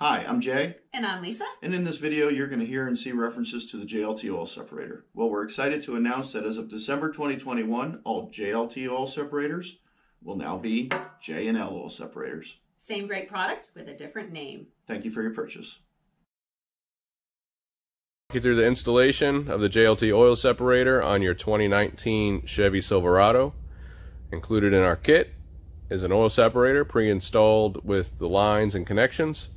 Hi, I'm Jay. And I'm Lisa. And in this video, you're going to hear and see references to the JLT oil separator. Well, we're excited to announce that as of December 2021, all JLT oil separators will now be J&L oil separators. Same great product with a different name. Thank you for your purchase. Get through the installation of the JLT oil separator on your 2019 Chevy Silverado. Included in our kit is an oil separator pre-installed with the lines and connections,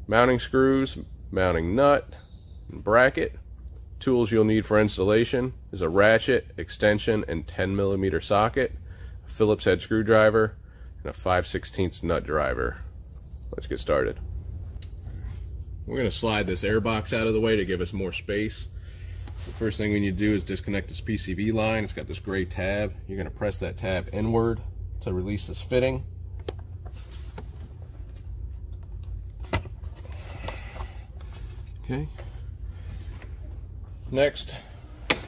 mounting screws, mounting nut, and bracket. Tools you'll need for installation is a ratchet, extension, and 10mm socket, a Phillips head screwdriver, and a 5/16 nut driver. Let's get started. We're going to slide this air box out of the way to give us more space. So the first thing we need to do is disconnect this PCV line. It's got this gray tab. You're going to press that tab inward to release this fitting. Okay. Next,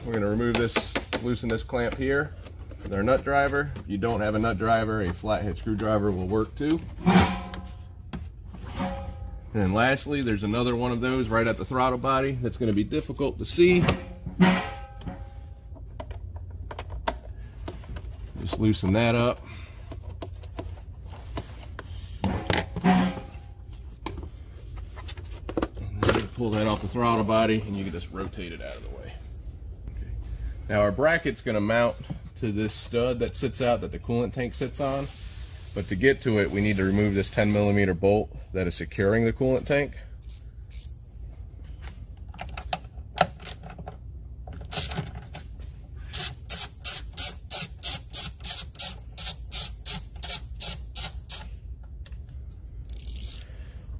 we're going to remove this, loosen this clamp here with our nut driver. If you don't have a nut driver, a flathead screwdriver will work too. And then lastly, there's another one of those right at the throttle body that's going to be difficult to see. Just loosen that up. Pull that off the throttle body and you can just rotate it out of the way. Okay. Now our bracket's going to mount to this stud that sits out that the coolant tank sits on, but to get to it we need to remove this 10mm bolt that is securing the coolant tank.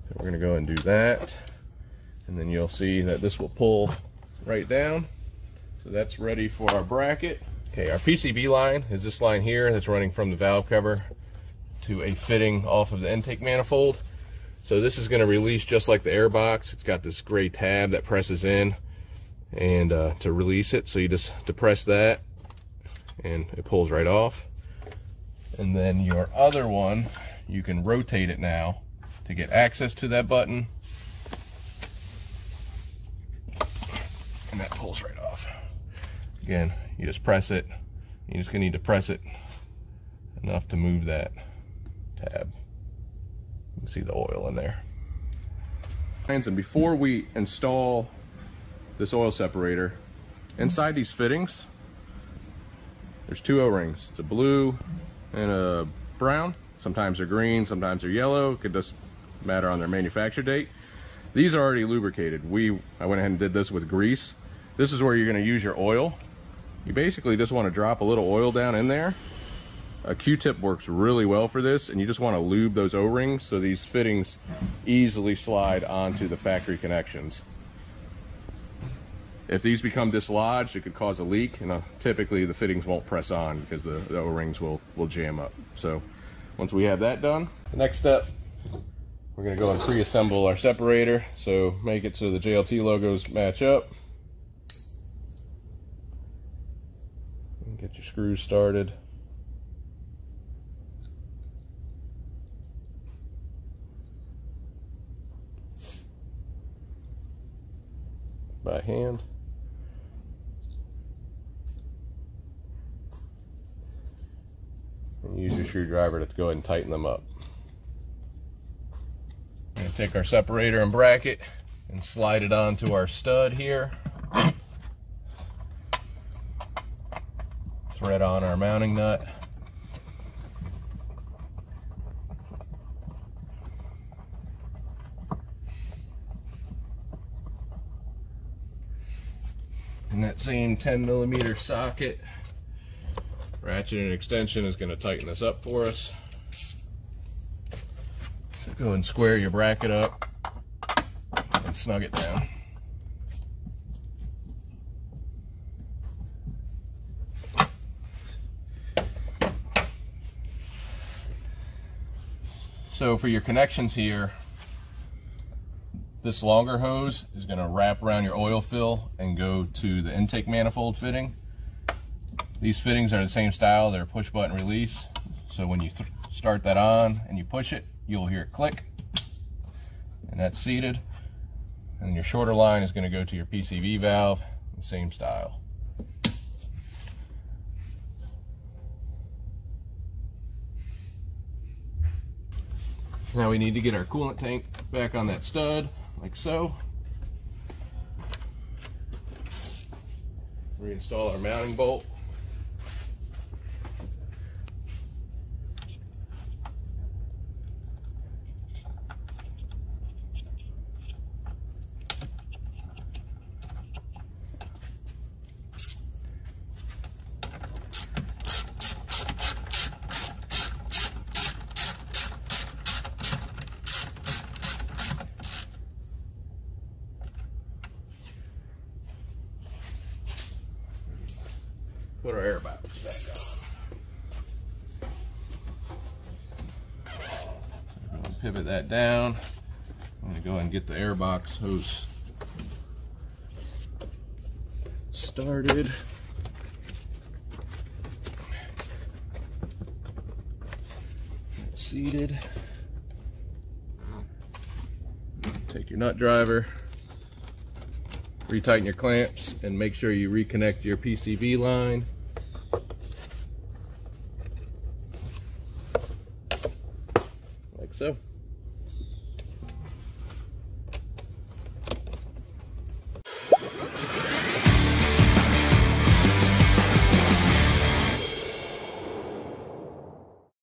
So we're going to go and do that. And then you'll see that this will pull right down. So that's ready for our bracket. Okay, our PCV line is this line here that's running from the valve cover to a fitting off of the intake manifold. So this is going to release just like the air box. It's got this gray tab that presses in and to release it. So you just depress that and it pulls right off. And then your other one, you can rotate it now to get access to that button. And that pulls right off. Again, you just press it. You're just gonna need to press it enough to move that tab. You can see the oil in there. And before we install this oil separator, inside these fittings, there's two O-rings. It's a blue and a brown. Sometimes they're green, sometimes they're yellow. It could just matter on their manufacture date. These are already lubricated. I went ahead and did this with grease. This is where you're going to use your oil. You basically just want to drop a little oil down in there. A Q-tip works really well for this, and you just want to lube those O-rings so these fittings easily slide onto the factory connections. If these become dislodged, it could cause a leak, and typically the fittings won't press on because the O-rings will jam up. So once we have that done, the next step, we're going to go and pre-assemble our separator. So make it so the JLT logos match up. Get your screws started. By hand. And use your screwdriver to go ahead and tighten them up. We're going to take our separator and bracket and slide it onto our stud here. Thread on our mounting nut. And that same 10mm socket, ratchet and extension is going to tighten this up for us. So go and square your bracket up and snug it down. So for your connections here, this longer hose is going to wrap around your oil fill and go to the intake manifold fitting. These fittings are the same style, they're push button release. So when you start that on and you push it, you'll hear it click. and that's seated. And your shorter line is going to go to your PCV valve, the same style. Now we need to get our coolant tank back on that stud, like so. Reinstall our mounting bolt. Put our air box back on. Pivot that down. I'm going to go ahead and get the air box hose started. It's seated. Take your nut driver. Retighten your clamps and make sure you reconnect your PCV line. Like so.